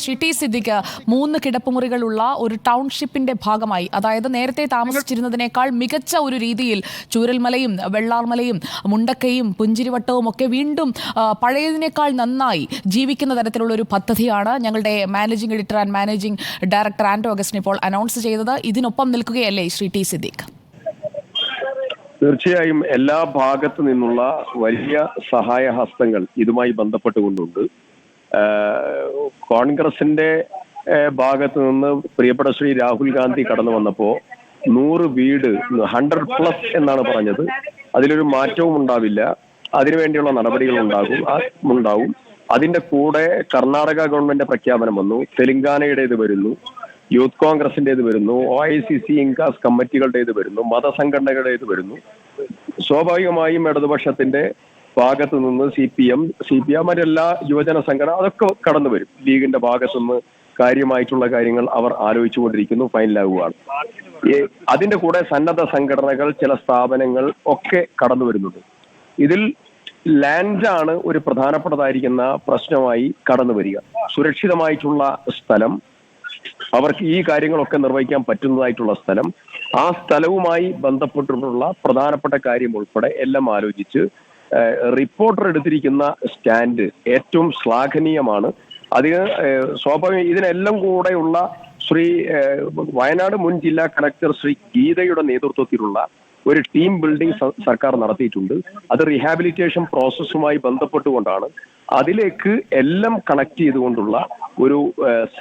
Shri T Siddique 3 കിടപ്പുമുറികളുള്ള ഒരു ടൗൺഷിപ്പിന്റെ ഭാഗമായി, അതായത് നേരത്തെ താമസിച്ചിരുന്നതിനേക്കാൾ മികച്ച ഒരു രീതിയിൽ ചൂരൽമലയും വെള്ളാർമലയും മുണ്ടക്കയും പുഞ്ചിരിവട്ടവും ഒക്കെ വീണ്ടും പഴയതിനേക്കാൾ നന്നായി ജീവിക്കുന്ന തരത്തിലുള്ള ഒരു പദ്ധതിയാണ് ഞങ്ങളുടെ managing editor and managing director Anto Augustine ഇപ്പോൾ അനൗൺസ് ചെയ്തത്. ഇതിനൊപ്പം നിൽക്കുകയല്ലേ ശ്രീ ടി സിദ്ദിഖ്? തീർച്ചയായും എല്ലാ ഭാഗത്തു നിന്നുള്ള വലിയ സഹായഹസ്തങ്ങൾ ഇതുമായി ബന്ധപ്പെട്ടുകൊണ്ടുണ്ട്. കോൺഗ്രസിന്റെ ഭാഗത്ത് നിന്ന് പ്രിയപ്പെട്ട ശ്രീ രാഹുൽ ഗാന്ധി കടന്നു വന്നപ്പോ 100 വീട് 100+ എന്നാണ് പറഞ്ഞത്. അതിലൊരു മാറ്റവും ഉണ്ടാവില്ല. അതിനുവേണ്ടിയുള്ള നടപടികൾ ഉണ്ടാവും. അതിന്റെ കൂടെ കർണാടക ഗവൺമെന്റ് പ്രഖ്യാപനം വന്നു, തെലങ്കാനയുടേത് വരുന്നു, യൂത്ത് കോൺഗ്രസിന്റേത് വരുന്നു, OICC ഇൻകാസ് കമ്മിറ്റികളുടേത് വരുന്നു, മതസംഘടനകളുടേത് വരുന്നു. സ്വാഭാവികമായും ഇടതുപക്ഷത്തിന്റെ ഭാഗത്തു നിന്ന് CPM മറ്റെല്ലാ യുവജന സംഘടന അതൊക്കെ കടന്നു വരും. ലീഗിന്റെ ഭാഗത്തു നിന്ന് കാര്യമായിട്ടുള്ള കാര്യങ്ങൾ അവർ ആലോചിച്ചുകൊണ്ടിരിക്കുന്നു, ഫൈനലാവുകയാണ്. അതിന്റെ കൂടെ സന്നദ്ധ സംഘടനകൾ, ചില സ്ഥാപനങ്ങൾ ഒക്കെ കടന്നു വരുന്നുണ്ട്. ഇതിൽ ലാൻഡാണ് ഒരു പ്രധാനപ്പെട്ടതായിരിക്കുന്ന പ്രശ്നമായി കടന്നു വരിക. സുരക്ഷിതമായിട്ടുള്ള സ്ഥലം, അവർക്ക് ഈ കാര്യങ്ങളൊക്കെ നിർവഹിക്കാൻ പറ്റുന്നതായിട്ടുള്ള സ്ഥലം, ആ സ്ഥലവുമായി ബന്ധപ്പെട്ടിട്ടുള്ള പ്രധാനപ്പെട്ട കാര്യം ഉൾപ്പെടെ എല്ലാം ആലോചിച്ച് റിപ്പോർട്ടർ എടുത്തിരിക്കുന്ന സ്റ്റാൻഡ് ഏറ്റവും ശ്ലാഘനീയമാണ്. അതിന് സ്വാഭാവികം ഇതിനെല്ലാം കൂടെയുള്ള വയനാട് മുൻ ജില്ലാ കളക്ടർ ശ്രീ ഗീതയുടെ നേതൃത്വത്തിലുള്ള ഒരു ടീം ബിൽഡിംഗ് സർക്കാർ നടത്തിയിട്ടുണ്ട്. അത് റീഹാബിലിറ്റേഷൻ പ്രോസസ്സുമായി ബന്ധപ്പെട്ടുകൊണ്ടാണ്. അതിലേക്ക് എല്ലാം കണക്ട് ചെയ്തുകൊണ്ടുള്ള ഒരു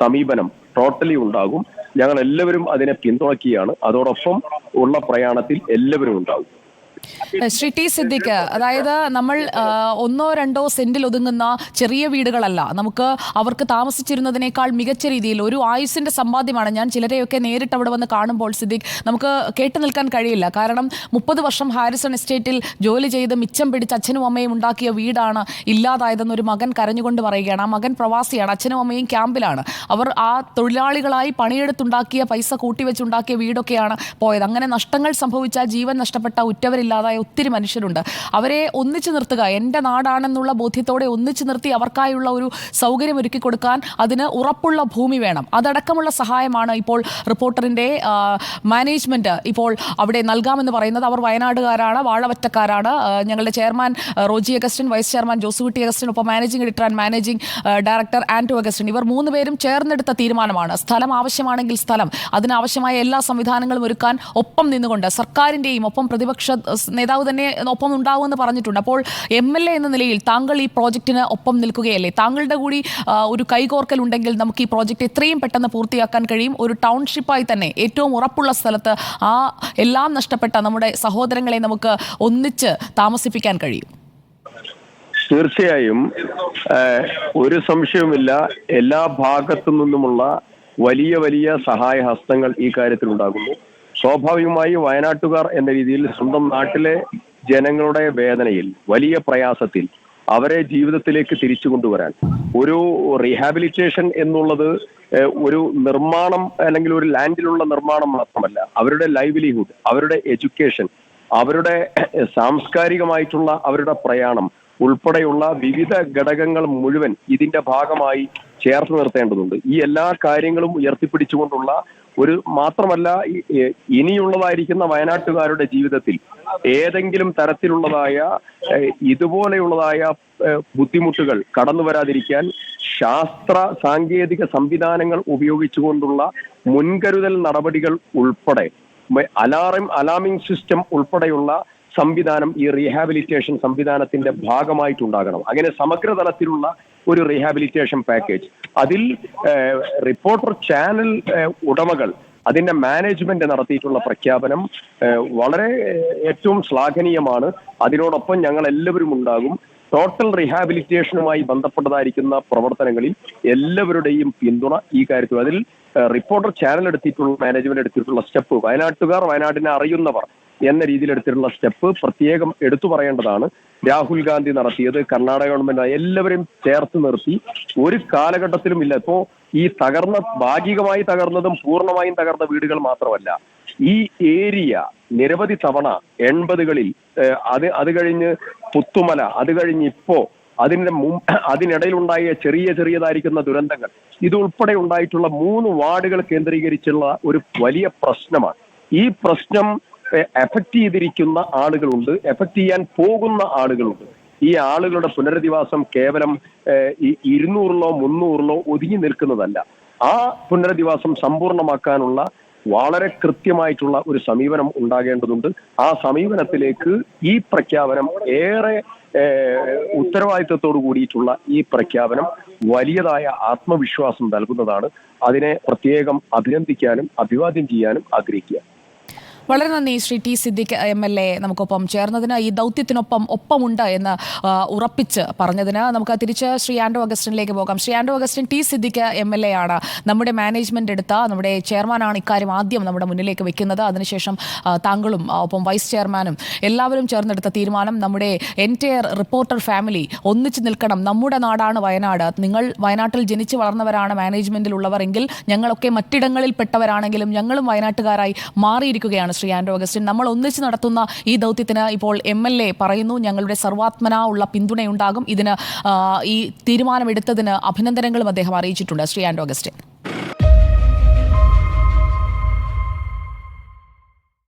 സമീപനം ടോട്ടലി ഉണ്ടാകും. ഞങ്ങൾ എല്ലാവരും അതിനെ പിന്തുണയ്ക്കുകയാണ്. അതോടൊപ്പം ഉള്ള പ്രയാണത്തിൽ എല്ലാവരും ഉണ്ടാകും. ശ്രീ ടി സിദ്ദിഖ്, അതായത് നമ്മൾ 1-2 സെന്റിൽ ഒതുങ്ങുന്ന ചെറിയ വീടുകളല്ല, നമുക്ക് അവർക്ക് താമസിച്ചിരുന്നതിനേക്കാൾ മികച്ച രീതിയിൽ ഒരു ആയുസിന്റെ സമ്പാദ്യമാണ്. ഞാൻ ചിലരെയൊക്കെ നേരിട്ട് അവിടെ വന്ന് കാണുമ്പോൾ സിദ്ദിഖ്, നമുക്ക് കേട്ടു നിൽക്കാൻ കഴിയില്ല. കാരണം 30 വർഷം ഹാരിസൺ എസ്റ്റേറ്റിൽ ജോലി ചെയ്ത് മിച്ചം പിടിച്ച് അച്ഛനും അമ്മയും ഉണ്ടാക്കിയ വീടാണ് ഇല്ലാതായതെന്ന് ഒരു മകൻ കരഞ്ഞുകൊണ്ട് പറയുകയാണ്. ആ മകൻ പ്രവാസിയാണ്, അച്ഛനും അമ്മയും ക്യാമ്പിലാണ്. അവർ ആ തൊഴിലാളികളായി പണിയെടുത്തുണ്ടാക്കിയ പൈസ കൂട്ടിവെച്ചുണ്ടാക്കിയ വീടൊക്കെയാണ് പോയത്. അങ്ങനെ നഷ്ടങ്ങൾ സംഭവിച്ച, ജീവൻ നഷ്ടപ്പെട്ട, ഉറ്റവരില്ലാതായ ഒത്തിരി മനുഷ്യരുണ്ട്. അവരെ ഒന്നിച്ചു നിർത്തുക, എൻ്റെ നാടാണെന്നുള്ള ബോധ്യത്തോടെ ഒന്നിച്ചു നിർത്തി അവർക്കായുള്ള ഒരു സൗകര്യം ഒരുക്കി കൊടുക്കാൻ അതിന് ഉറപ്പുള്ള ഭൂമി വേണം. അതടക്കമുള്ള സഹായമാണ് ഇപ്പോൾ റിപ്പോർട്ടറിൻ്റെ മാനേജ്മെന്റ് ഇപ്പോൾ അവിടെ നൽകാമെന്ന് പറയുന്നത്. അവർ വയനാടുകാരാണ്, വാഴവറ്റക്കാരാണ്. ഞങ്ങളുടെ chairman Roji Augustine, vice chairman Josekutty Augustine, ഒപ്പം managing editor and managing director Anto Augustine, ഇവർ 3 പേരും ചേർന്നെടുത്ത തീരുമാനമാണ്. സ്ഥലം ആവശ്യമാണെങ്കിൽ സ്ഥലം, അതിനാവശ്യമായ എല്ലാ സംവിധാനങ്ങളും ഒരുക്കാൻ ഒപ്പം നിന്നുകൊണ്ട് സർക്കാരിൻ്റെയും ഒപ്പം പ്രതിപക്ഷ നേതാവ് തന്നെ ഒപ്പം ഉണ്ടാവുമെന്ന് പറഞ്ഞിട്ടുണ്ട്. അപ്പോൾ MLA എന്ന നിലയിൽ താങ്കൾ ഈ പ്രോജക്റ്റിന് ഒപ്പം നിൽക്കുകയല്ലേ? താങ്കളുടെ കൂടി ഒരു കൈകോർക്കൽ ഉണ്ടെങ്കിൽ നമുക്ക് ഈ പ്രോജക്റ്റ് എത്രയും പെട്ടെന്ന് പൂർത്തിയാക്കാൻ കഴിയും. ഒരു ടൗൺഷിപ്പായി തന്നെ ഏറ്റവും ഉറപ്പുള്ള സ്ഥലത്ത് ആ എല്ലാം നഷ്ടപ്പെട്ട നമ്മുടെ സഹോദരങ്ങളെ നമുക്ക് ഒന്നിച്ച് താമസിപ്പിക്കാൻ കഴിയും. തീർച്ചയായും ഒരു സംശയവുമില്ല. എല്ലാ ഭാഗത്തു നിന്നുമുള്ള വലിയ വലിയ സഹായഹസ്തങ്ങൾ ഈ കാര്യത്തിൽ ഉണ്ടാകുന്നു. സ്വാഭാവികമായി വയനാട്ടുകാർ എന്ന രീതിയിൽ സ്വന്തം നാട്ടിലെ ജനങ്ങളുടെ വേദനയിൽ, വലിയ പ്രയാസത്തിൽ അവരെ ജീവിതത്തിലേക്ക് തിരിച്ചു കൊണ്ടുവരാൻ ഒരു റീഹാബിലിറ്റേഷൻ എന്നുള്ളത് ഒരു നിർമ്മാണം അല്ലെങ്കിൽ ഒരു ലാൻഡിലുള്ള നിർമ്മാണം മാത്രമല്ല. അവരുടെ ലൈവ്ലിഹുഡ്, അവരുടെ എഡ്യൂക്കേഷൻ, അവരുടെ സാംസ്കാരികമായിട്ടുള്ള അവരുടെ പ്രയാണം ഉൾപ്പെടെയുള്ള വിവിധ ഘടകങ്ങൾ മുഴുവൻ ഇതിന്റെ ഭാഗമായി ചേർത്ത് നിർത്തേണ്ടതുണ്ട്. ഈ എല്ലാ കാര്യങ്ങളും ഉയർത്തിപ്പിടിച്ചുകൊണ്ടുള്ള ഒരു മാത്രമല്ല, ഇനിയുള്ളതായിരിക്കുന്ന വയനാട്ടുകാരുടെ ജീവിതത്തിൽ ഏതെങ്കിലും തരത്തിലുള്ളതായ ഇതുപോലെയുള്ളതായ ബുദ്ധിമുട്ടുകൾ കടന്നു വരാതിരിക്കാൻ ശാസ്ത്ര സാങ്കേതിക സംവിധാനങ്ങൾ ഉപയോഗിച്ചുകൊണ്ടുള്ള മുൻകരുതൽ നടപടികൾ ഉൾപ്പെടെ അലാമിംഗ് സിസ്റ്റം ഉൾപ്പെടെയുള്ള സംവിധാനം ഈ റീഹാബിലിറ്റേഷൻ സംവിധാനത്തിന്റെ ഭാഗമായിട്ടുണ്ടാകണം. അങ്ങനെ സമഗ്രതലത്തിലുള്ള ഒരു റീഹാബിലിറ്റേഷൻ പാക്കേജ്. അതിൽ റിപ്പോർട്ടർ ചാനൽ ഉടമകൾ, അതിന്റെ മാനേജ്മെന്റ് നടത്തിയിട്ടുള്ള പ്രഖ്യാപനം വളരെ ഏറ്റവും ശ്ലാഘനീയമാണ്. അതിനോടൊപ്പം ഞങ്ങൾ എല്ലാവരും ഉണ്ടാകും. ടോട്ടൽ റീഹാബിലിറ്റേഷനുമായി ബന്ധപ്പെട്ടതായിരിക്കുന്ന പ്രവർത്തനങ്ങളിൽ എല്ലാവരുടെയും പിന്തുണ ഈ കാര്യത്തിൽ. അതിൽ റിപ്പോർട്ടർ ചാനൽ എടുത്തിട്ടുള്ള, മാനേജ്മെന്റ് എടുത്തിട്ടുള്ള സ്റ്റെപ്പ്, വയനാട്ടുകാർ, വയനാടിനെ അറിയുന്നവർ എന്ന രീതിയിൽ എടുത്തിട്ടുള്ള സ്റ്റെപ്പ് പ്രത്യേകം എടുത്തു പറയേണ്ടതാണ്. രാഹുൽ ഗാന്ധി നടത്തിയത്, കർണാടക ഗവൺമെന്റ് എല്ലാവരെയും ചേർത്ത് നിർത്തി ഒരു കാലഘട്ടത്തിലും ഇല്ല. ഇപ്പോ ഈ ഭാഗികമായി തകർന്നതും പൂർണ്ണമായും തകർന്ന വീടുകൾ മാത്രമല്ല, ഈ ഏരിയ നിരവധി തവണ 80കളിൽ അത് കഴിഞ്ഞ് പുത്തുമല, അത് കഴിഞ്ഞ് ഇപ്പോ അതിനിടയിലുണ്ടായ ചെറിയതായിരിക്കുന്ന ദുരന്തങ്ങൾ, ഇതുൾപ്പെടെ ഉണ്ടായിട്ടുള്ള 3 വാർഡുകൾ കേന്ദ്രീകരിച്ചുള്ള ഒരു വലിയ പ്രശ്നമാണ്. ഈ പ്രശ്നം എഫക്ട് ചെയ്തിരിക്കുന്ന ആളുകളുണ്ട്, എഫക്ട് ചെയ്യാൻ പോകുന്ന ആളുകളുണ്ട്. ഈ ആളുകളുടെ പുനരധിവാസം കേവലം 200-ലോ 300-ലോ ഒതുങ്ങി നിൽക്കുന്നതല്ല. ആ പുനരധിവാസം സമ്പൂർണ്ണമാക്കാനുള്ള വളരെ കൃത്യമായിട്ടുള്ള ഒരു സമീപനം ഉണ്ടാകേണ്ടതുണ്ട്. ആ സമീപനത്തിലേക്ക് ഈ പ്രഖ്യാപനം ഏറെ ഉത്തരവാദിത്വത്തോടു കൂടിയിട്ടുള്ള ഈ പ്രഖ്യാപനം വലിയതായ ആത്മവിശ്വാസം നൽകുന്നതാണ്. അതിനെ പ്രത്യേകം അഭിനന്ദിക്കാനും അഭിവാദ്യം ചെയ്യാനും ആഗ്രഹിക്കുക. വളരെ നന്ദി ശ്രീ ടി സിദ്ദിഖ് MLA നമുക്കൊപ്പം ചേർന്നതിന്, ഈ ദൗത്യത്തിനൊപ്പം ഒപ്പമുണ്ട് എന്ന് ഉറപ്പിച്ച് പറഞ്ഞതിന്. നമുക്ക് തിരിച്ച് ശ്രീ ആൻഡ്രൂ അഗസ്റ്റിനിലേക്ക് പോകാം. Shri Andrew Augustine, T Siddique MLA ആണ് നമ്മുടെ മാനേജ്മെന്റ് എടുത്ത, നമ്മുടെ ചെയർമാനാണ് ഇക്കാര്യം ആദ്യം നമ്മുടെ മുന്നിലേക്ക് വെക്കുന്നത്. അതിനുശേഷം താങ്കളും ഒപ്പം വൈസ് ചെയർമാനും എല്ലാവരും ചേർന്നെടുത്ത തീരുമാനം, നമ്മുടെ എൻറ്റയർ റിപ്പോർട്ടർ ഫാമിലി ഒന്നിച്ച് നിൽക്കണം, നമ്മുടെ നാടാണ് വയനാട്, നിങ്ങൾ വയനാട്ടിൽ ജനിച്ചു വളർന്നവരാണ് മാനേജ്മെന്റിലുള്ളവർ എങ്കിൽ ഞങ്ങളൊക്കെ മറ്റിടങ്ങളിൽ പെട്ടവരാണെങ്കിലും ഞങ്ങളും വയനാട്ടുകാരായി മാറിയിരിക്കുകയാണ്. ശ്രീ ആൻഡ്രൂ അഗസ്റ്റിൻ, നമ്മൾ ഒന്നിച്ച് നടത്തുന്ന ഈ ദൗത്യത്തിന് ഇപ്പോൾ MLA പറയുന്നു ഞങ്ങളുടെ സർവാത്മന ഉള്ള പിന്തുണയുണ്ടാകും. ഇതിന് ഈ തീരുമാനമെടുത്തതിന് അഭിനന്ദനങ്ങളും അദ്ദേഹം അറിയിച്ചിട്ടുണ്ട്. Shri Andrew Augustine.